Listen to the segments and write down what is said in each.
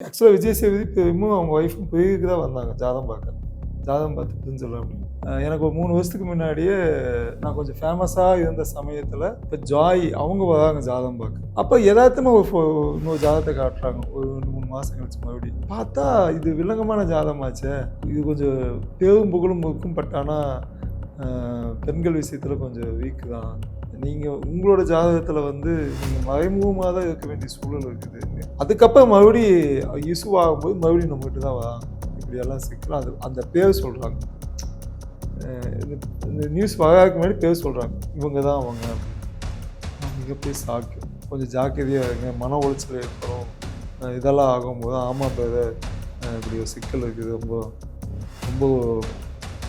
ஆக்சுவலாக விஜய் சேதுபதி இப்பவும் அவங்க ஒய்ஃபும் போய்க்கு தான் வந்தாங்க ஜாதகம் பார்க்க. ஜாதகம் பார்த்து புரிஞ்சிடலாம் அப்படின்னு. எனக்கு ஒரு 3 வருஷத்துக்கு முன்னாடியே நான் கொஞ்சம் ஃபேமஸாக இருந்த சமயத்தில் இப்போ ஜாய் அவங்க வராங்க ஜாதகம் பார்க்க. அப்போ எதார்த்தமாக இன்னொரு ஜாதகத்தை காட்டுறாங்க ஒரு 2-3 மாதம் கழிச்சு மறுபடியும். பார்த்தா இது வில்லங்கமான ஜாதகமாச்சே, இது கொஞ்சம் பேரும் புகழும் இருக்கும். பட் ஆனால் பெண்கள் விஷயத்தில் கொஞ்சம் வீக்கு தான். நீங்கள் உங்களோட ஜாதகத்தில் வந்து நீங்கள் மறைமுகமாக தான் இருக்க வேண்டிய சூழல் இருக்குது. அதுக்கப்புறம் மறுபடியும் இஷ்யூ ஆகும்போது மறுபடியும் நம்மகிட்ட தான் வராங்க. இப்படியெல்லாம் சிக்கலாம். அந்த பேர் சொல்கிறாங்க. இந்த நியூஸ் வராதுக்கு முன்னாடி பேர் சொல்கிறாங்க, இவங்க தான் அவங்க. மிகப்பெரிய சாக்கு. கொஞ்சம் ஜாக்கிரதையாக இருங்க, மன உளைச்சல் ஏற்படும், இதெல்லாம் ஆகும்போது ஆமாம் பிரதர் இப்படி ஒரு சிக்கல் இருக்குது, ரொம்ப ரொம்ப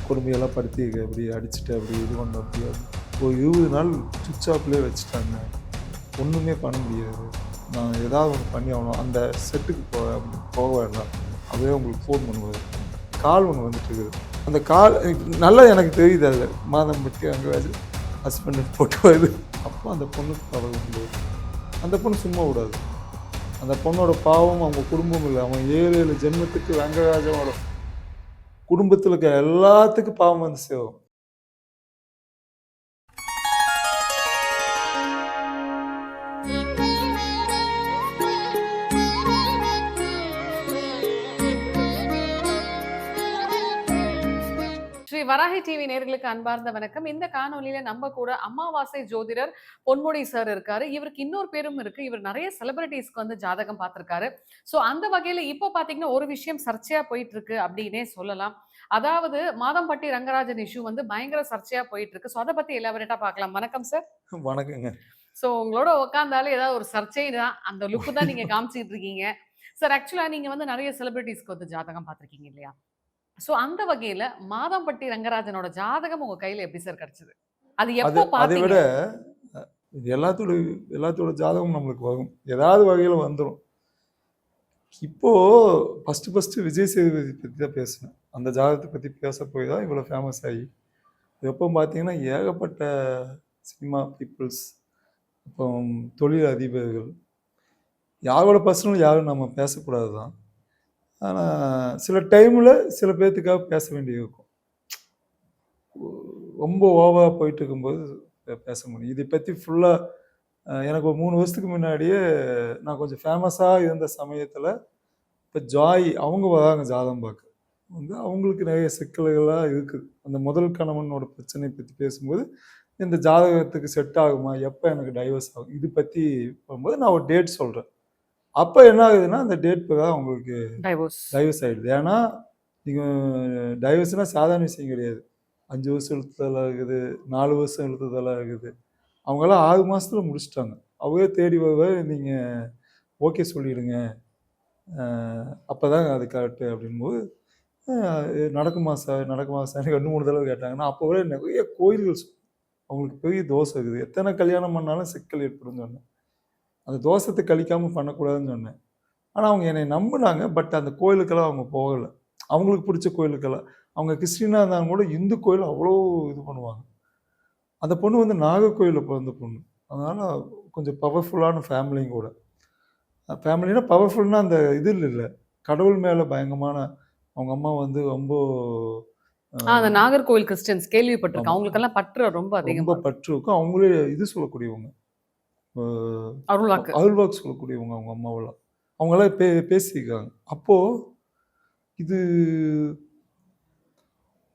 கொடுமையெல்லாம் படுத்தி அப்படி அடிச்சுட்டு அப்படி இது பண்ண முடியாது. ஒரு 20 நாள் சுவிட்ச் ஆஃப்லேயே வச்சுட்டாங்க, ஒன்றுமே பண்ண முடியாது, நான் ஏதாவது ஒன்று பண்ணி ஆகணும், அந்த செட்டுக்கு போக வேண்டாம், அதே உங்களுக்கு ஃபோன் பண்ணுவார். கால் ஒன்று வந்துட்டு இருக்குது. அந்த கால் நல்லா எனக்கு தெரியுது. அதில் மாதம் பற்றி அங்கே ஹஸ்பண்ட் போட்டு வருது. அப்போ அந்த பொண்ணுக்கு பழக முடியாது. அந்த பொண்ணு சும்மா விடாது. அந்த பொண்ணோட பாவம் அவங்க குடும்பம் இல்லை, அவன் 7 ஜென்மத்துக்கு வெங்கராஜனோட குடும்பத்தில் இருக்க எல்லாத்துக்கும் பாவம் வந்து சேரும். ஸ்ரீ வராகி டிவி நேயர்களுக்கு அன்பார்ந்த வணக்கம். இந்த காணொலியில நம்ம கூட அமாவாசை ஜோதிடர் பொன்முடி சார் இருக்காரு. இவருக்கு இன்னொரு பேரும் இருக்கு. இவர் நிறைய செலிபிரிட்டிஸ்க்கு வந்து ஜாதகம் பார்த்திருக்காரு. சோ அந்த வகையில இப்போ பாத்தீங்கன்னா ஒரு விஷயம் சர்ச்சையா போயிட்டு இருக்கு அப்படின்னே சொல்லலாம். அதாவது மாதம்பட்டி ரங்கராஜன் இஷ்யூ வந்து பயங்கர சர்ச்சையா போயிட்டு இருக்கு. சோ அதை பத்தி எலாபரேட்டா பார்க்கலாம். வணக்கம் சார். வணக்கங்க. சோ உங்களோட உட்கார்ந்தாலே ஏதாவது ஒரு சர்ச்சை தான், அந்த லுக்கு தான் நீங்க காமிச்சிட்டு இருக்கீங்க. சார் ஆக்சுவலா நீங்க வந்து நிறைய செலிபிரிட்டிஸ்க்கு வந்து ஜாதகம் பார்த்திருக்கீங்க இல்லையா? சோ அந்த வகையில மாதம்பட்டி ரங்கராஜனோட ஜாதகம் உங்க கையில எப்படி சார் கிடைச்சது? அது எப்போ அதை பாத்தீங்க? விட எல்லாத்தோட ஜாதகம் நம்மளுக்கு வரும், ஏதாவது வகையில் வந்துடும். இப்போ ஃபஸ்ட்டு விஜய் சேதுபதி பற்றி தான் பேசினேன். அந்த ஜாதகத்தை பற்றி பேச போய் தான் இவ்வளோ ஃபேமஸ் ஆகி. எப்போ பார்த்தீங்கன்னா ஏகப்பட்ட சினிமா பீப்புள்ஸ், அப்புறம் தொழில் அதிபர்கள், யாரோட பர்சனல் யாரும் நம்ம பேசக்கூடாது தான். ஆனால் சில டைமில் சில பேர்த்துக்காக பேச வேண்டியது இருக்கும். ரொம்ப ஓவராக போயிட்டு இருக்கும்போது பேச முடியும். இதை பற்றி ஃபுல்லாக எனக்கு ஒரு 3 வருஷத்துக்கு முன்னாடியே நான் கொஞ்சம் ஃபேமஸாக இருந்த சமயத்தில் இப்போ ஜாய் அவங்க வராங்க ஜாதகம் பார்க்க. வந்து அவங்களுக்கு நிறைய சிக்கல்களாக இருக்குது. அந்த முதல் கணவனோட பிரச்சனையை பற்றி பேசும்போது இந்த ஜாதகத்துக்கு செட் ஆகுமா, எப்போ எனக்கு டைவர்ஸ் ஆகும், இது பற்றி போகும்போது நான் ஒரு டேட் சொல்கிறேன். அப்போ என்ன ஆகுதுன்னா அந்த டேட் பிரகாரம் அவங்களுக்கு டைவர்ஸ் ஆகிடுது. ஏன்னா நீங்கள் டைவர்ஸ்னால் சாதாரண விஷயம் கிடையாது. 5 வருஷம் இழுத்ததெல்லாம் இருக்குது, 4 வருஷம் இழுத்ததெல்லாம் இருக்குது. அவங்களாம் 6 மாதத்தில் முடிச்சிட்டாங்க. அவரே தேடி வருவார், நீங்கள் ஓகே சொல்லிவிடுங்க, அப்போ தான் அது கரெக்டு அப்படின்போது நடக்குமா சார் 2-3 தடவை கேட்டாங்கன்னா, அப்போவே நிறைய கோயில்கள் அவங்களுக்கு பெரிய தோசை இருக்குது, எத்தனை கல்யாணம் பண்ணாலும் சிக்கல் ஏற்படும் சொன்னேன். அந்த தோஷத்தை கழிக்காமல் பண்ணக்கூடாதுன்னு சொன்னேன். ஆனால் அவங்க என்னை நம்பினாங்க. பட் அந்த கோயிலுக்கெல்லாம் அவங்க போகலை. அவங்களுக்கு பிடிச்ச கோயிலுக்கெல்லாம், அவங்க கிறிஸ்டினாக இருந்தாலும் கூட இந்து கோயில் அவ்வளோ இது பண்ணுவாங்க. அந்த பொண்ணு வந்து நாகர்கோயிலில் பிறந்த பொண்ணு. அதனால் கொஞ்சம் பவர்ஃபுல்லான ஃபேமிலியும் கூட. ஃபேமிலினா பவர்ஃபுல்னால் அந்த இது இல்லை, கடவுள் மேலே பயங்கரமான, அவங்க அம்மா வந்து ரொம்ப அந்த நாகர்கோவில் கிறிஸ்டியன்ஸ் கேள்விப்பட்டிருக்கேன். அவங்களுக்கெல்லாம் பற்று ரொம்ப அதிகமா பற்று இருக்கும். அவங்களே இது சொல்லக்கூடியவங்க, அருள்வாக்கு சொல்லக்கூடியவங்க அவங்க அம்மாவெல்லாம். அவங்களாம் பேசியிருக்காங்க. அப்போது இது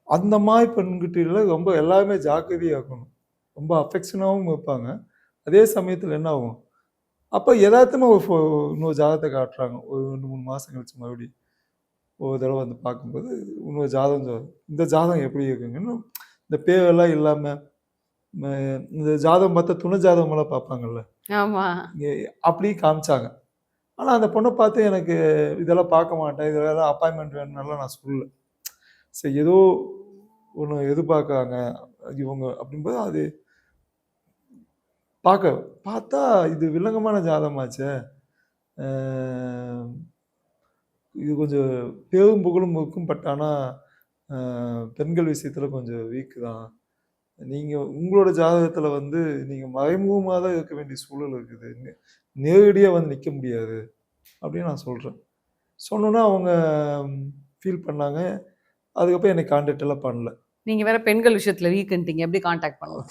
அந்த மாதிரி பெண்கிட்ட ரொம்ப எல்லாருமே ஜாக்கிரதையாக இருக்கணும். ரொம்ப அஃபெக்ஷனாகவும் இருப்பாங்க. அதே சமயத்தில் என்ன ஆகும், அப்போ எதார்த்தமாக இன்னொரு ஜாதகத்தை காட்டுறாங்க ஒரு 2-3 மாதம் கழிச்சு மறுபடியும் ஒரு தடவை வந்து பார்க்கும்போது இன்னொரு ஜாதகம், இந்த ஜாதகம் எப்படி இருக்குங்கன்னு இந்த பேரெல்லாம் இல்லாமல் இந்த ஜாதகம் பார்த்தா துணை ஜாதகமெல்லாம் பார்ப்பாங்கல்ல, அப்படி காமிச்சாங்க. ஆனால் அந்த பொண்ணை பார்த்து எனக்கு இதெல்லாம் பார்க்க மாட்டேன், இதெல்லாம் அப்பாயின்மெண்ட் வேணும்னாலாம் நான் சொல்லலை. சரி ஏதோ ஒன்று எதிர்பார்க்குறாங்க இவங்க அப்படின்போது அது பார்த்தா இது வில்லங்கமான ஜாதகமாச்சே, இது கொஞ்சம் பேரும் புகழும் இருக்கும். பட் ஆனால் பெண்கள் விஷயத்தில் கொஞ்சம் வீக்கு தான். நீங்கள் உங்களோட ஜாதகத்தில் வந்து நீங்கள் மறைமுகமாக தான் இருக்க வேண்டிய சூழல் இருக்குது, நேரடியாக வந்து நிற்க முடியாது அப்படின்னு நான் சொல்கிறேன். சொன்னோன்னே அவங்க ஃபீல் பண்ணாங்க. அதுக்கப்புறம் என்னை கான்டாக்ட் எல்லாம் பண்ணல. நீங்க வேற பெண்கள் விஷயத்துல வீக்ன்ட்டீங்க. எப்படி கான்டாக்ட் பண்ணுவோம்?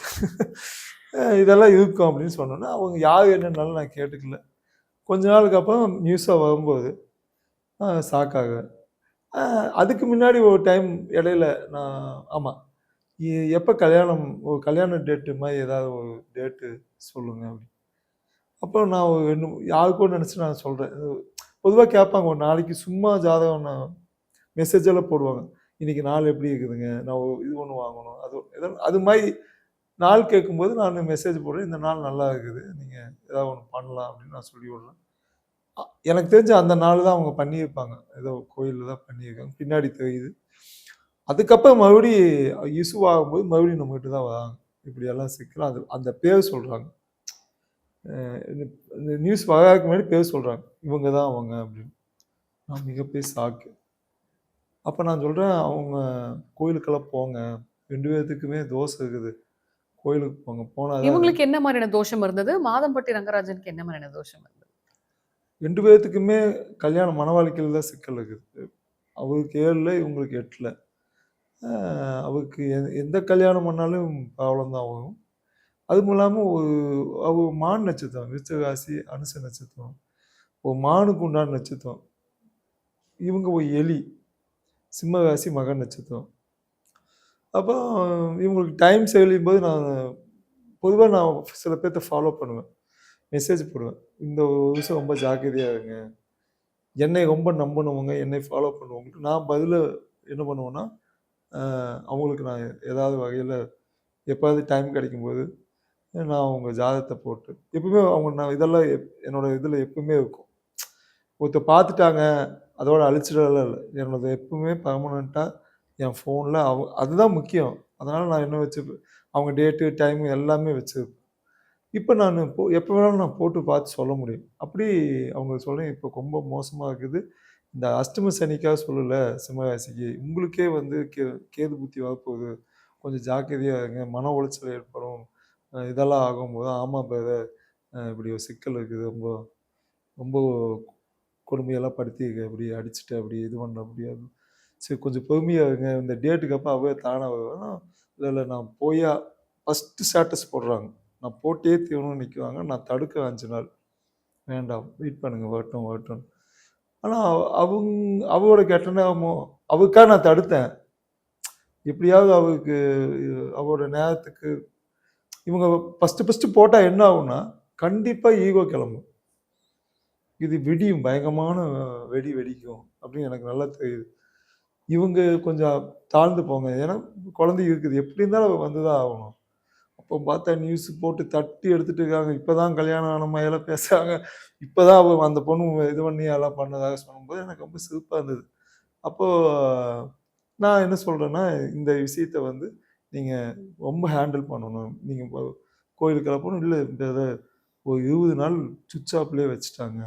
இதெல்லாம் இருக்கும் அப்படின்னு சொன்னோன்னே, அவங்க யார் என்னன்னாலும் நான் கேட்டுக்கல. கொஞ்ச நாளுக்கு அப்புறம் நியூஸா வரும்போது ஷாக் ஆகுறேன். அதுக்கு முன்னாடி ஒரு டைம் இடையில நான் ஆமா. எப்ப கல்யாணம் ஒரு கல்யாண டேட்டு மாரி ஏதாவது ஒரு டேட்டு சொல்லுங்க அப்படி. அப்போ நான் ஒரு யாருக்கோ நினச்சு நான் சொல்றேன். பொதுவா கேட்பாங்க ஒரு நாளைக்கு சும்மா ஜாதகம் மெசேஜ் எல்லாம் போடுவாங்க. இன்னைக்கு நாள் எப்படி இருக்குதுங்க? நான் இது ஒண்ணு வாங்கணும். அது மாரி நாள் கேட்கும்போது நான் மெசேஜ் போடுறேன். இந்த நாள் நல்லா இருக்குது. நீங்க ஏதாவது ஒண்ணு பண்ணலாம் அப்படின்னு நான் சொல்லி விடுறேன். எனக்கு தெரிஞ்சு அந்த நாள் தான் அவங்க பண்ணியிருப்பாங்க. ஏதோ கோயில்ல தான் பண்ணியிருக்காங்க. பின்னாடி தெரியுது. அதுக்கப்புறம் மறுபடியும் இஷ்யூ ஆகும்போது மறுபடியும் நம்மகிட்ட தான் வராங்க. இப்படியெல்லாம் சிக்கல் அந்த பேர் சொல்றாங்க. இந்த நியூஸ் வர்றதுக்கு முன்னாடி பேர் சொல்றாங்க. இவங்க தான் அவங்க அப்படின்னு. நான் மிகப்பெரிய ஷாக்கு. அப்ப நான் சொல்றேன், அவங்க கோயிலுக்கெல்லாம் போங்க. 2 பேத்துக்குமே தோசை இருக்குது. கோயிலுக்கு போங்க. போனா தான் இவங்களுக்கு என்ன மாதிரியான தோஷம் இருந்தது? மாதம்பட்டி ரங்கராஜனுக்கு என்ன மாதிரியான தோஷம் இருந்தது? 2 பேத்துக்குமே கல்யாணம் மன வாழ்க்கையில தான் சிக்கல் இருக்குது. அவருக்கு 7ல, இவங்களுக்கு 8ல. அவருக்கு எந்த கல்யாணம் பண்ணாலும் ப்ராப்ளம் தான் ஆகும். அதுவும் இல்லாம அவ மான் நட்சத்திரம். விருச்சிக ராசி, அனுச நட்சத்திரம். ஒரு மானுக்கு உண்டான நட்சத்திரம். இவங்க ஒரு எலி. சிம்ம ராசி, மக நட்சத்திரம். அப்போ இவங்களுக்கு டைம் செலவிடும்போது பொதுவா நான் சில பேர்த்த ஃபாலோ பண்ணுவேன். மெசேஜ் போடுவேன். இந்த ஒரு விஷயம் ரொம்ப ஜாக்கிரதையா இருங்க. என்னை ரொம்ப நம்பினவங்க, என்னை ஃபாலோ பண்ணுவவங்களுக்கு நான் பதிலா என்ன பண்ணுவேன்னா, அவங்களுக்கு நான் ஏதாவது வகையில எப்போவாவது டைம் கிடைக்கும்போது, நான் அவங்க ஜாதகத்த போட்டு எப்பவுமே நான் இதெல்லாம் என்னோட இதில எப்பவுமே இருக்கும். ஒருத்தர் பார்த்துட்டாங்க, அதோட அழிச்சிடலாம் இல்ல. என்னோடது எப்பவுமே பெர்மனன்ட்டா என் ஃபோன்ல அதுதான் முக்கியம். அதனால நான் என்ன அவங்க டேட்டு, டைம் எல்லாமே வச்சிருப்பேன். இப்ப நானு எப்ப வேணாலும் நான் போட்டு பார்த்து சொல்ல முடியும். அப்படி அவங்களுக்கு சொல்றேன், "இப்ப ரொம்ப மோசமா இருக்குது. இந்த அஷ்டம சனிக்காக சொல்லல சிம்மராசிக்கு. உங்களுக்கே வந்து கேது புத்தி வரப்போகுது. கொஞ்சம் ஜாக்கிரதையா இருங்க. மன உளைச்சல் ஏற்படும். இதெல்லாம் ஆகும்போது, ஆமா பிரதர். இப்படி ஒரு சிக்கல் இருக்குது. ரொம்ப ரொம்ப கொடுமையெல்லாம் படுத்தியிருக்கு. அப்படி அடிச்சுட்டு அப்படி இது பண்ண முடியாது. சரி கொஞ்சம் பொறுமையா இருங்க. இந்த டேட்டுக்கு அப்புறம் அவவே தானா வருவான்னா." இல்ல, இல்ல நான் ஃபர்ஸ்ட்டு ஸ்டேட்டஸ் போடுறாங்க. நான் போட்டே தீரணும்னு நிக்குவாங்க. நான் தடுக்க 5 நாள். வேண்டாம். வெயிட் பண்ணுங்க. வரட்டும், வரட்டும். ஆனா அவரோட கெட்ட நேரமோ அவருக்காக நான் தடுத்தேன். எப்படியாவது அவருக்கு அவரோட நேரத்துக்கு இவங்க ஃபர்ஸ்ட்டு போட்டா என்ன ஆகும்னா, கண்டிப்பா ஈகோ கிளம்பும். இது விடியும். பயங்கரமான வெடி வெடிக்கும். அப்படின்னு எனக்கு நல்லா தெரியுது. இவங்க கொஞ்சம் தாழ்ந்து போங்க. ஏன்னா குழந்தை இருக்குது. எப்படி இருந்தாலும் அவ வந்து தான் ஆகணும். அப்போ பார்த்தா நியூஸ் போட்டு தட்டி எடுத்துட்டு இருக்காங்க. இப்பதான் கல்யாணம் ஆன மாரியெல்லாம் பேசுறாங்க. இப்பதான் அந்த பொண்ணு இது பண்ணி எல்லாம் பண்ணதாக சொல்லும்போது எனக்கு ரொம்ப சிரிப்பா இருந்தது. அப்போ நான் என்ன சொல்றேன்னா, இந்த விஷயத்த வந்து நீங்க ரொம்ப ஹேண்டில் பண்ணணும். நீங்க கோயிலுக்கெல்லாம் போகணும். இல்ல இந்த ஒரு 20 நாள் சுவிட்ச் ஆஃப்லயே வச்சுட்டாங்க.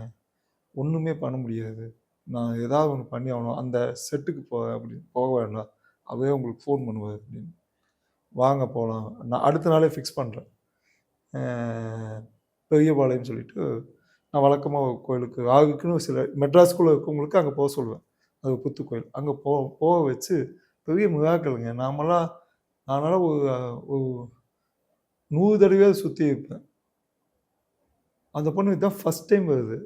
ஒண்ணுமே பண்ண முடியாது. நான் ஏதாவது ஒண்ணு பண்ணி ஆகணும். அந்த செட்டுக்கு அப்படின்னு போக வேண்டாம். அவரே உங்களுக்கு ஃபோன் பண்ணுவாரு அப்படின்னு. வாங்க போலாம். நான் அடுத்த நாளே ஃபிக்ஸ் பண்றேன். அ பெரியபாளையம்னு சொல்லிட்டு, நான் வழக்கமா கோயிலுக்கு அதுக்குன்னு சில மெட்ராஸ்குள்ள இருக்கவங்களுக்கு அங்க போ சொல்லுவேன். அது புத்து கோயில். அங்க போக வச்சு பெரிய மிராக்கிள்ங்க. நான்லாம் ஒரு 100 தடவையாவது சுத்தி இருப்பேன். அந்த பொண்ணு இதான் ஃபர்ஸ்ட் டைம் வருது.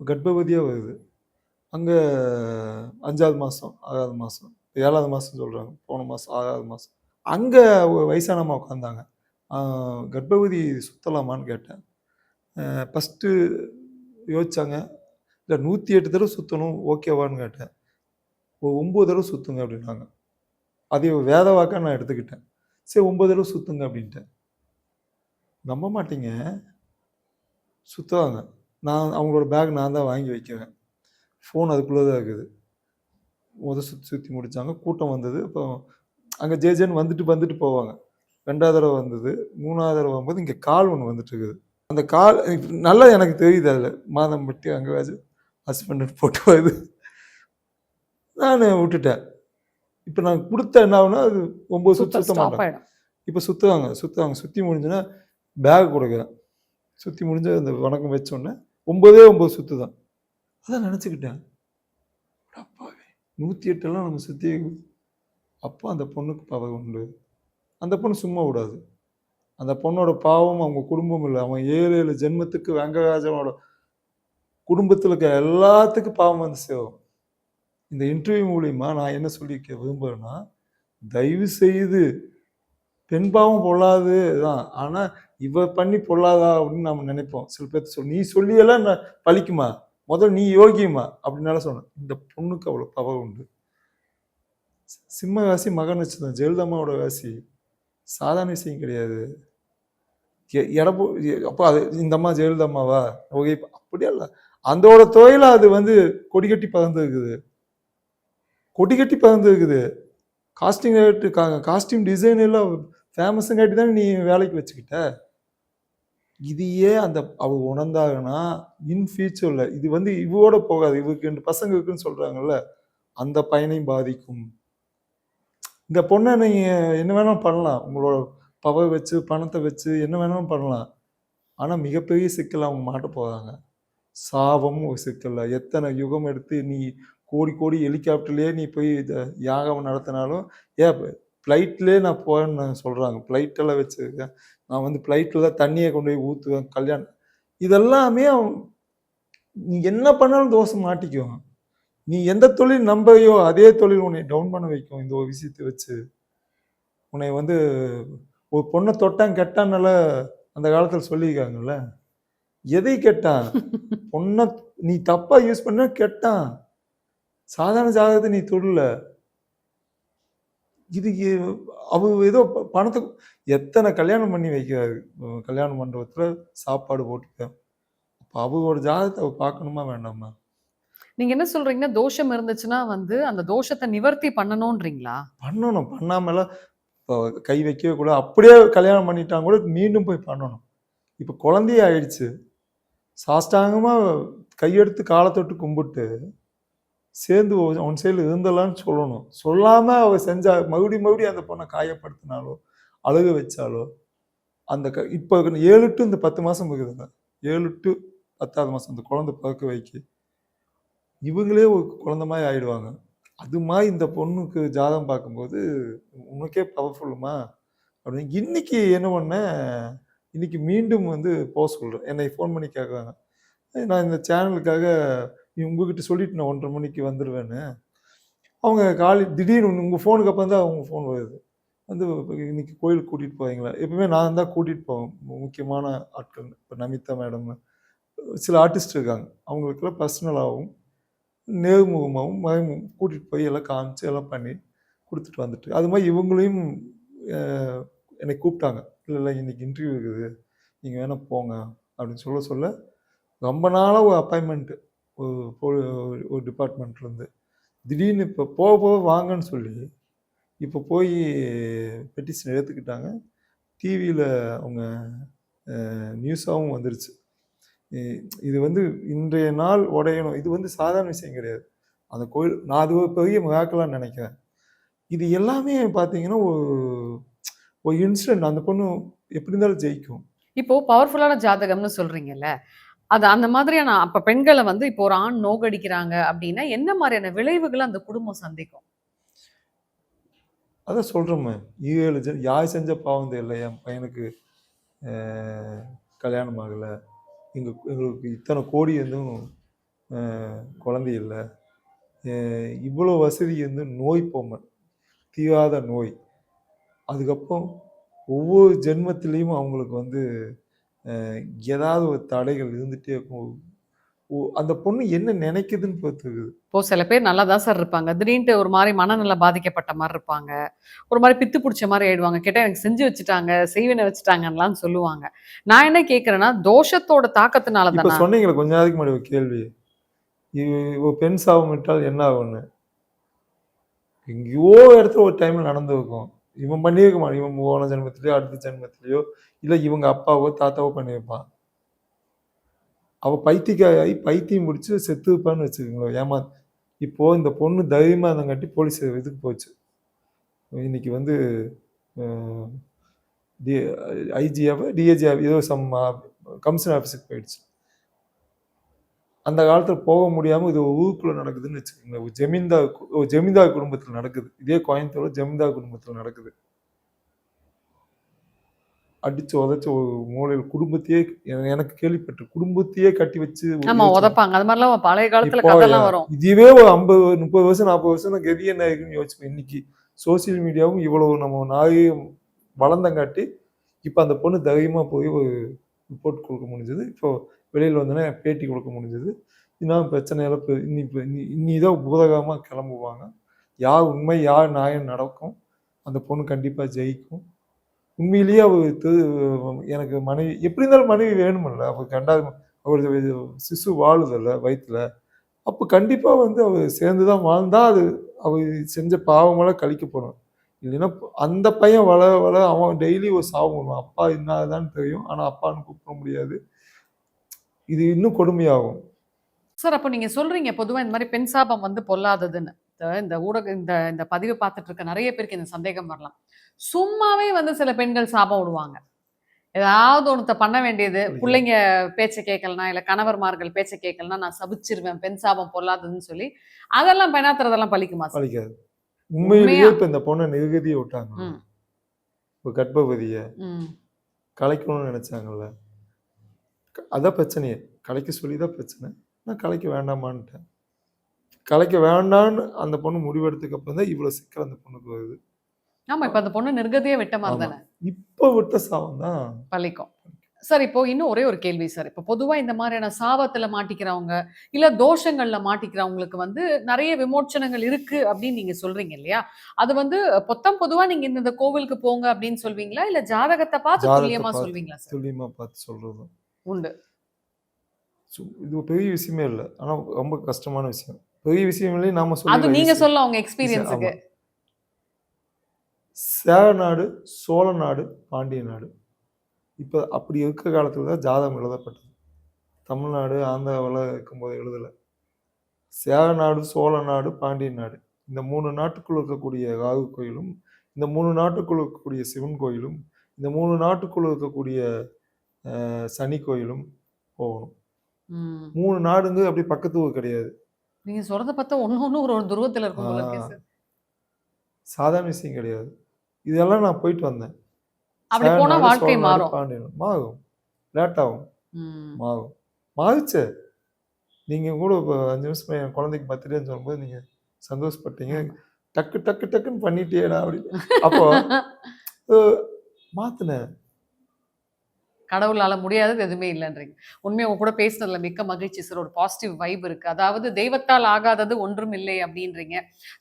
கர்ப்பவதியா வருது. அங்க 5வது மாசம், 6வது மாசம், 7வது மாசம் சொல்றாங்க. போன மாசம் 6வது மாசம். அங்க ஒரு வயசானம்மா உட்காந்தாங்க. கர்ப்பவதி சுத்தலாமான்னு கேட்டேன். ஃபர்ஸ்ட்டு யோசிச்சாங்க. இல்ல 108 தடவ சுத்தணும் ஓகேவான்னு கேட்டேன். ஒரு 9 தடவ சுத்துங்க அப்படின்னாங்க. அதை வேத வாக்கா நான் எடுத்துக்கிட்டேன். சரி 9 தடவ சுத்துங்க அப்படின்ட்டேன். நம்ப மாட்டீங்க. சுத்துவாங்க. அவங்களோட பேக் நான் தான் வாங்கி வைக்கிறேன். ஃபோன் அதுக்குள்ள தான் இருக்குது. சுத்தி முடிச்சாங்க. கூட்டம் வந்தது. அப்போ அங்க ஜேன்னு வந்துட்டு போவாங்க. 2வது தடவ வந்தது. 3வது தடவ வரும்போது இங்க கால் ஒண்ணு வந்துட்டு இருக்குது. அந்த கால் நல்லா எனக்கு தெரியுது அதுல. மாதம்பட்டி ரங்கராஜ் ஹஸ்பண்ட் போட்டு வருது. நானு விட்டுட்டேன். இப்ப நான் குடுத்தா என்ன ஆகும்னா, அது 9 சுத்த ஸ்டாப் மாட்டாங்க. ஆயிடும். இப்ப சுத்துவாங்க. சுத்தி முடிஞ்சோனே பேக் குடுக்குறேன். சுத்தி முடிஞ்சு அந்த வணக்கம் வச்சோனே 9 சுத்து தான். அதான் நினச்சிக்கிட்டேன். அப்பாவே 108 நம்ம சுற்றி. அப்போ அந்த பொண்ணுக்கு பவர் உண்டு. அந்த பொண்ணு சும்மா விடாது. அந்த பொண்ணோட பாவம் அவங்க குடும்பம் இல்லை. அவன் 7 ஜென்மத்துக்கு வெங்கடாஜலோட குடும்பத்தில் இருக்க எல்லாத்துக்கும் பாவம் வந்து சேரும். இந்த இன்டர்வியூ மூலியமா நான் என்ன சொல்லிக்க விரும்புகிறேன்னா, தயவு செய்து பெண் பாவம் பொல்லாது தான். ஆனா, இவ பண்ணி பொல்லாதா அப்படின்னு நம்ம நினைப்போம். சில பேர் நீ சொல்லியெல்லாம் பலிக்குமா? முதல்ல நீ யோகியமா? அப்படின்னால சொன்னேன். இந்த பொண்ணுக்கு அவ்வளோ பவர் உண்டு. சிம்ம ராசி மக நட்சத்திரம் ஜெயலலிதாம்மாவோட ராசி. சாதாரண விஷயம் கிடையாது. எடப்போ அப்போ அது இந்த அம்மா ஜெயலலிதாம்மாவா? ஓகே அப்படியே இல்ல. அந்தோட தொழில அது வந்து கொடி கட்டி பறந்து இருக்குது. கொடி கட்டி பறந்து இருக்குது. காஸ்டியூம் டிசைன் எல்லாம் ஃபேமஸுங்காட்டி தானே நீ வேலைக்கு வச்சுக்கிட்ட. இதையே அந்த அவ உணர்ந்தாங்கன்னா இன் ஃபியூச்சர்ல இது வந்து இவோட போகாது. இவருக்கு 2 பசங்க இருக்குன்னு சொல்றாங்கல்ல, அந்த பையனையும் பாதிக்கும். இந்த பொண்ணை நீங்க என்ன வேணாலும் பண்ணலாம். உங்களோட பவர் வச்சு, பணத்தை வச்சு என்ன வேணாலும் பண்ணலாம். ஆனா மிகப்பெரிய சிக்கல்ல அவங்க மாட்ட போறாங்க. சாபம் ஒரு சிக்கல்ல. எத்தனை யுகம் எடுத்து நீ கோடி கோடி ஹெலிகாப்டர்லயே நீ போய் இத யாகம் நடத்தினாலும், ஏன் ஃப்ளைட்லயே நான் போறேன்னு சொல்றாங்க. ஃப்ளைட்டெல்லாம் வச்சிருக்கேன். நான் வந்து ஃப்ளைட்ல தான் தண்ணிய கொண்டு போய் ஊத்துவேன். கல்யாணம் இதெல்லாமே நீ என்ன பண்ணாலும் தோசை மாட்டிக்கும். நீ எந்த தொழில் நம்பையோ அதே தொழில் உன்னை டவுன் பண்ண வைக்கும். இந்த ஒரு விஷயத்தை வச்சு. உன்னை வந்து ஒரு பொண்ணை தொட்டான் கெட்டான்னால அந்த காலத்துல சொல்லியிருக்காங்கல்ல. எதை கெட்டான்? பொண்ணை நீ தப்பா யூஸ் பண்ண கெட்டான். சாதாரண ஜாதகத்தை நீ தொடல. இது அவ ஏதோ பணத்துக்கு எத்தனை கல்யாணம் பண்ணி வைக்கிறாரு. கல்யாண மண்டபத்துல சாப்பாடு போட்டுக்க. அப்ப அவரோட ஜாதகத்தை அவ பார்க்கணுமா வேண்டாமா? நீங்க என்ன சொல்றீங்கன்னா, தோஷம் இருந்துச்சுன்னா வந்து அந்த தோஷத்தை நிவர்த்தி பண்ணணும்ன்றீங்களா? பண்ணணும். பண்ணாமலாம் கை வைக்கவே கூடாது. அப்படியே கல்யாணம் பண்ணிட்டாங்க கூட மீண்டும் போய் பண்ணணும். இப்ப குழந்தையே ஆயிடுச்சு. சாஷ்டாங்கமா கையெடுத்து காலை தொட்டு கும்பிட்டு சேர்ந்து ஒன் சைடில் இருந்தலான்னு சொல்லணும். சொல்லாம அவ செஞ்சா மறுபடியும் அந்த பொண்ணை காயப்படுத்தினாலோ அழுக வச்சாலோ அந்த இப்போ 7 டு இந்த 10 மாசம் இருக்குதுங்க. 7 டு 10வது மாசம் அந்த குழந்தை பிறக்க வைக்க இவங்களே ஒரு குழந்தை மாதிரி ஆயிடுவாங்க. அது மாதிரி இந்த பொண்ணுக்கு ஜாதகம் பார்க்கும்போது உனக்கே பவர்ஃபுல்லுமா அப்படின்னு இன்னைக்கு என்ன பண்ணேன், இன்னைக்கு மீண்டும் வந்து போக சொல்கிறேன். என்னை ஃபோன் பண்ணி கேட்குறாங்க. நான் இந்த சேனலுக்காக உங்ககிட்ட சொல்லிட்டு நான் 1:30 மணிக்கு வந்துடுவேன்னு. அவங்க திடீர்னு உங்கள் ஃபோனுக்கு அப்புறம் தான் அவங்க ஃபோன் வருது. வந்து இன்னைக்கு கோயிலுக்கு கூட்டிகிட்டு போவீங்களா? எப்பவுமே நான் தான் கூட்டிகிட்டு போவேன். முக்கியமான ஆட்கள் இப்போ நமிதா மேடம், சில ஆர்டிஸ்ட் இருக்காங்க. அவங்களுக்கெல்லாம் பர்சனலாகவும் நேர்முகமாகவும் மறைமுகம் கூட்டிகிட்டு போய் எல்லாம் காமிச்சு எல்லாம் பண்ணி கொடுத்துட்டு வந்துட்டு அது மாதிரி இவங்களையும் என்னை கூப்பிட்டாங்க. இல்லை இன்னைக்கு இன்டர்வியூ இருக்குது, நீங்கள் வேணால் போங்க அப்படின்னு சொல்ல ரொம்ப நாளாக ஒரு அப்பாயின்மெண்ட்டு ஒரு டிபார்ட்மெண்ட்லேருந்து திடீர்னு இப்போ போக வாங்கன்னு சொல்லி இப்போ போய் பெட்டிஷன் எடுத்துக்கிட்டாங்க. டிவியில் அவங்க நியூஸாகவும் வந்துருச்சு. இது வந்து இன்றைய நாள் உடையணும். இது வந்து சாதாரண விஷயம் கிடையாது. அந்த கோயில் நான் அது ஒரு பெரிய மிராக்கலான்னு நினைக்கிறேன். இது எல்லாமே பார்த்தீங்கன்னா ஒரு இன்சிடென்ட். அந்த பொண்ணு எப்படி இருந்தாலும் ஜெயிக்கும். இப்போ பவர்ஃபுல்லான ஜாதகம்னு சொல்றீங்கல்ல, அது அந்த மாதிரியான அப்ப பெண்களை வந்து இப்போ ஒரு ஆண் நோகடிக்கிறாங்க அப்படின்னா என்ன மாதிரியான விளைவுகளை அந்த குடும்பம் சந்திக்கும்? அதான் சொல்கிறோமே, 7 யார் செஞ்ச பாவம் தெரியல. என் பையனுக்கு கல்யாணம் ஆகலை, எங்களுக்கு இத்தனை கோடி இருந்தும் குழந்தை இல்லை, இவ்வளோ வசதி இருந்து நோய் போமல் தீராத நோய். அதுக்கப்புறம் ஒவ்வொரு ஜென்மத்திலையும் அவங்களுக்கு வந்து ஏதாவது ஒரு தடைகள் இருந்துகிட்டே இருக்கும். அந்த பொண்ணு என்ன நினைக்குதுன்னு பார்த்துக்குது. இப்போ சில பேர் நல்லா தான் சார் இருப்பாங்க. திடீர்னுட்டு ஒரு மாதிரி மனநல பாதிக்கப்பட்ட மாதிரி இருப்பாங்க. ஒரு மாதிரி பித்து பிடிச்ச மாதிரி ஆயிடுவாங்க. கேட்டால் எனக்கு செஞ்சு வச்சுட்டாங்க, செய்வினை வச்சுட்டாங்கலாம் சொல்லுவாங்க. நான் என்ன கேட்குறேன்னா, தோஷத்தோட தாக்கத்தினால இப்போ தானே. சொன்னீங்களே கொஞ்ச நாளைக்கு முன்னாடி ஒரு கேள்வி, இவ பெண் சாபம் விட்டால் என்ன ஆகும்னு. எங்கேயோ இடத்துல ஒரு டைமில் நடந்திருக்கும். இவன் பண்ணியிருக்க மாட்டான். இவன் போன ஜென்மத்திலையோ அடுத்த ஜென்மத்திலையோ இல்லை இவங்க அப்பாவோ தாத்தாவோ பண்ணியிருப்பான். அவள் பைத்தியக்காரி பைத்தியம் முடிச்சு செத்து இருப்பான்னு வச்சுக்கோங்களேன். இப்போ இந்த பொண்ணு தைரியமாக இருந்தங்காட்டி போலீஸ் இதுக்கு போச்சு. இன்னைக்கு வந்து ஐஜியாவோ டிஏஜியாவோ ஏதோ கமிஷன் ஆஃபீஸுக்கு போயிடுச்சு. அந்த காலத்துல போக முடியாம இது ஒரு ஊருக்குள்ள நடக்குதுன்னு வச்சுக்கோங்க. ஒரு ஜமீன்தார் குடும்பத்துல நடக்குது. இதே கோயம்புத்தூர்ல ஜமீன்தார் குடும்பத்துல நடக்குது. அடிச்சு உதைச்சு ஒரு மூலையில குடும்பத்தையே எனக்கு கேள்விப்பட்டு குடும்பத்தையே கட்டி வச்சு ஆமா எரிச்சு உதைப்பாங்க. அது மாதிரிலாம் பழைய காலத்துல இப்போ கதைலாம் வரும். இதுவே ஒரு 50 30 வருஷம் 40 வருஷம் தான் கதி என்ன இருக்குன்னு யோசிப்பேன். இன்னைக்கு சோசியல் மீடியாவும் இவ்வளவு நம்ம நாகையும் வளர்ந்தங்காட்டி இப்போ அந்த பொண்ணு தைரியமா போய் ஒரு ரிப்போர்ட் கொடுக்க முடிஞ்சது. இப்போ வெளியில் வந்தோடனே பேட்டி கொடுக்க முடிஞ்சது. இன்னும் பிரச்சனையெல்லாம் இன்னிதான் பூதகமாக கிளம்புவாங்க. யார் உண்மை யார் நியாயம் நடக்கும். அந்த பொண்ணு கண்டிப்பாக ஜெயிக்கும். உண்மையிலேயே எனக்கு மனைவி எப்படி இருந்தாலும் மனைவி வேணுமில்ல. அவருக்கு ரெண்டாவது அவரு சிசு வாழுதல்ல வயிற்றுல. அப்போ கண்டிப்பா அவர் சேர்ந்து தான் வாழ்ந்தா அது அவர் செஞ்ச பாவமெல்லாம் கழிக்கப்படும். இல்லைன்னா அந்த பையன் வளர வளர அவன் டெய்லி ஒரு சாவு பண்ணுவான். அப்பா இன்னாதான்னு தெரியும். ஆனா அப்பான்னு கூப்பிட முடியாது. இது இன்னும் கொடுமையாகும். சார் அப்போ நீங்க சொல்றீங்க பொதுவா இந்த மாதிரி பெண் சாபம் வந்து பொல்லாததுன்னு. இந்த ஊடக இந்த இந்த பதிவு பார்த்துட்டு இருக்க நிறைய பேருக்கு இந்த சந்தேகம் வரலாம். சும்மாவே வந்து சில பெண்கள் சாபம் விடுவாங்க. ஏதாவது ஒண்ணு பண்ண வேண்டியது, பிள்ளைங்க பேச்ச கேட்கலனா, இல்ல கணவர்மார்கள் பேச்ச கேட்கலனா நான் சபிச்சிருவேன், பெண் சாபம் பொல்லாததுன்னு சொல்லி, அதெல்லாம் பெணாத்துறதெல்லாம் பலிக்குமா சார்? பழிக்காது. உண்மையிலேயே இப்ப இந்த பொண்ணை நிர்கதியை விட்டாங்க. ஒரு கர்ப்பவதிய கலைக்கணும்னு நினைச்சாங்கல்ல. அதான் பிரச்சனையே. கலைக்க சொல்லிதான் பிரச்சனை. நான் கலைக்க வேண்டாமான்ட்டேன். கலைக்க வேண்டான்னு அந்த பொண்ணு முடிவெடுத்ததுக்கு அப்புறம் தான் இவ்வளவு சிக்கல் அந்த பொண்ணுக்கு வருது. ஆமா இப்ப அந்த பொண்ணு நிர்கதியே விட்ட மாதிரி தானே. இப்ப விட்ட சாபம் தான் பலிக்கும். சார் இப்போ இன்னும் ஒரே ஒரு கேள்வி சார். இப்போ பொதுவா இந்த மாதிரியான சாபத்துல மாட்டிக்கிறவங்க, இல்ல தோஷங்கள்ல மாட்டிக்கிறவங்களுக்கு வந்து நிறைய விமோச்சனங்கள் இருக்கு அப்படின்னு நீங்க சொல்றீங்க இல்லையா? அது வந்து பொதுவா நீங்க இந்த கோவிலுக்கு போங்க அப்படின்னு சொல்வீங்களா? இல்ல ஜாதகத்தை பார்த்து துல்லியமா சொல்வீங்களா சார்? துல்லியமா பார்த்து சொல்றது உண்டு. இது ஒரு பெரிய விஷயமே இல்லை. ஆனா ரொம்ப கஷ்டமான விஷயம். பெரிய விஷயம் இல்லை நாம அது சொல்லி நீங்க சொல்ல உங்க எக்ஸ்பீரியன்ஸுக்கு. சேர நாடு, சோழ நாடு, பாண்டிய நாடு. இப்ப அப்படி இருக்கிற காலத்துல தான் ஜாதகம் எழுதப்பட்டது. தமிழ்நாடு, ஆந்திராவில் இருக்கும்போது எழுதலை. சேர நாடு, சோழ நாடு, பாண்டிய நாடு. இந்த 3 நாட்டுக்குள் இருக்கக்கூடிய ராகு கோயிலும், இந்த 3 நாட்டுக்குள் இருக்கக்கூடிய சிவன் கோயிலும், இந்த 3 நாட்டுக்குள் இருக்கக்கூடிய சனி கோயிலும் போகணும். 3 நாடுங்க அப்படி பக்கத்து ஊர் கிடையாது. நீங்க சொல்றத பார்த்தா ஒண்ணு ஒரு துருவத்துல இருக்கும் போல இருக்கு சார். சாதாரண விஷயம் கிடையாது. இதெல்லாம் நான் போயிட்டு வந்தேன். அப்படி போனா வாழ்க்கை மாறும். மாறும். லேட் ஆகும். மாறும். மாறுச்சு. நீங்க கூட இப்போ 5 நிமிஷம் என் குழந்தைக்கு பர்த்டேன்னு சொல்லும்போது நீங்க சந்தோஷப்பட்டீங்க. டக்கு டக்கு டக்குன்னு பண்ணிட்டியேடா அப்படின்னு. அப்போ மாத்துனேன். கடவுளால முடியாதது எதுவுமே இல்லைன்றீங்க. உண்மையா உங்க கூட பேசுனதுல மிக்க மகிழ்ச்சி சார். ஒரு பாசிட்டிவ் வைப் இருக்கு. அதாவது தெய்வத்தால் ஆகாதது ஒன்றும் இல்லை அப்படின்றீங்க.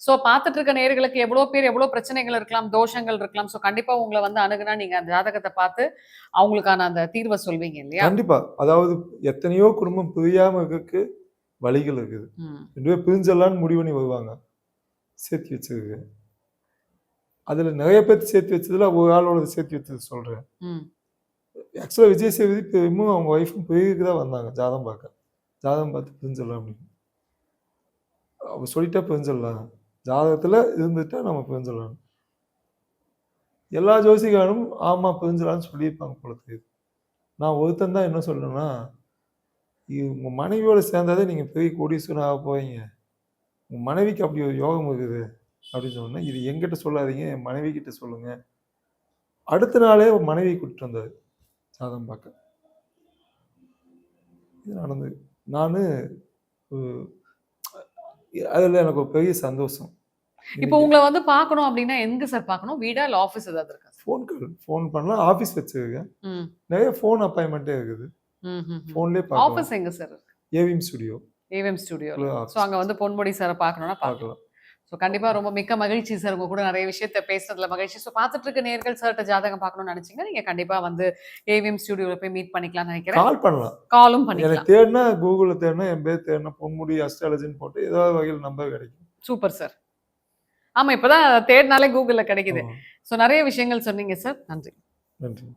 ஸோ பார்த்துட்டு இருக்க நேயர்களுக்கு எவ்வளோ பேர் எவ்வளோ பிரச்சனைகள் இருக்கலாம், தோஷங்கள் இருக்கலாம். ஸோ கண்டிப்பா உங்களை வந்து அணுகுனா நீங்க அந்த ஜாதகத்தை பார்த்து அவங்களுக்கான அந்த தீர்வை சொல்வீங்க இல்லையா? கண்டிப்பா. அதாவது எத்தனையோ குடும்பம் பிரியாம இருக்கக்கு வழிகள் இருக்குது. 2 பேர் பிரிஞ்சலான்னு முடிவு பண்ணி வருவாங்க. சேர்த்து வச்சிருக்கு. அதுல நிறைய பேர் சேர்த்து வச்சதுல ஒரு ஆளோட சேர்த்து வச்சது சொல்றேன். ஆக்சுவலாக விஜய் சேதுபதி பெருமும் அவங்க ஒய்ஃபும் பெரியக்கு தான் வந்தாங்க ஜாதகம் பார்க்க. ஜாதகம் பார்த்து பிரிஞ்சிடலாம் அப்படின்னு. அவங்க சொல்லிட்டா பிரிஞ்சிடலாம். ஜாதகத்தில் இருந்துட்டா நம்ம பிரிஞ்சிடலாம். எல்லா ஜோசிகாரும் ஆமா பிரிஞ்சிடலான்னு சொல்லியிருப்பாங்க போல தெரியுது. நான் ஒருத்தன் தான் என்ன சொல்றேன்னா, உங்கள் மனைவியோட சேர்ந்தாதே நீங்கள் பெரிய கோடீஸ்வரன் ஆக போவீங்க. உங்கள் மனைவிக்கு அப்படி ஒரு யோகம் இருக்குது அப்படின்னு சொன்னேன். இது எங்கிட்ட சொல்லாதீங்க, என் மனைவி கிட்ட சொல்லுங்க. அடுத்த நாளே மனைவி கூப்பிட்டு வந்தாரு ஜாதகம் பார்க்க. இது நடந்தது. நான் அதில் எனக்கு ஒரு பெரிய சந்தோஷம். இப்போ உங்களை வந்து பார்க்கணும் அப்படின்னா எங்க சார் பார்க்கணும்? வீடா இல்லை ஆஃபீஸ் ஏதாவது இருக்கா? ஃபோன் பண்ணலாம். ஆஃபீஸ் வச்சிருக்கேன். நிறைய ஃபோன் அப்பாயின்மெண்ட்டே இருக்குது. ஃபோன்லேயே பார்க்கலாம். ஆஃபீஸ் எங்க sir? AVM studio. AVM studio. So அங்கே வந்து பொன்முடி சாரை பார்க்கணும்னா பார்க்கலாம். ஸோ கண்டிப்பாக ரொம்ப மிக்க மகிழ்ச்சி சார். உங்க கூட நிறைய விஷயத்த பேசுறதுல மகிழ்ச்சி. ஸோ பார்த்துட்டு இருக்க நேர்கள் சார்ட்ட ஜாதகம் பார்க்கணும்னு நினைச்சீங்கன்னா நீங்க கண்டிப்பா வந்து ஏவிஎம் ஸ்டுடியோவில் போய் மீட் பண்ணிக்கலாம்னு நினைக்கிறேன். கால் பண்ணலாம். காலும் பண்ணிக்கலாம். எனக்கு தேடினா கூகுளில் தேடினா என் பேர் தேடினா பொன்முடி அஸ்ட்ராலஜின்னு போட்டு ஏதாவது வகையில் நம்பர் கிடைக்கும். Super sir. ஆமா இப்பதான் தேடினாலே கூகுளில் கிடைக்குது. ஸோ நிறைய விஷயங்கள் சொன்னீங்க சார். நன்றி. நன்றி.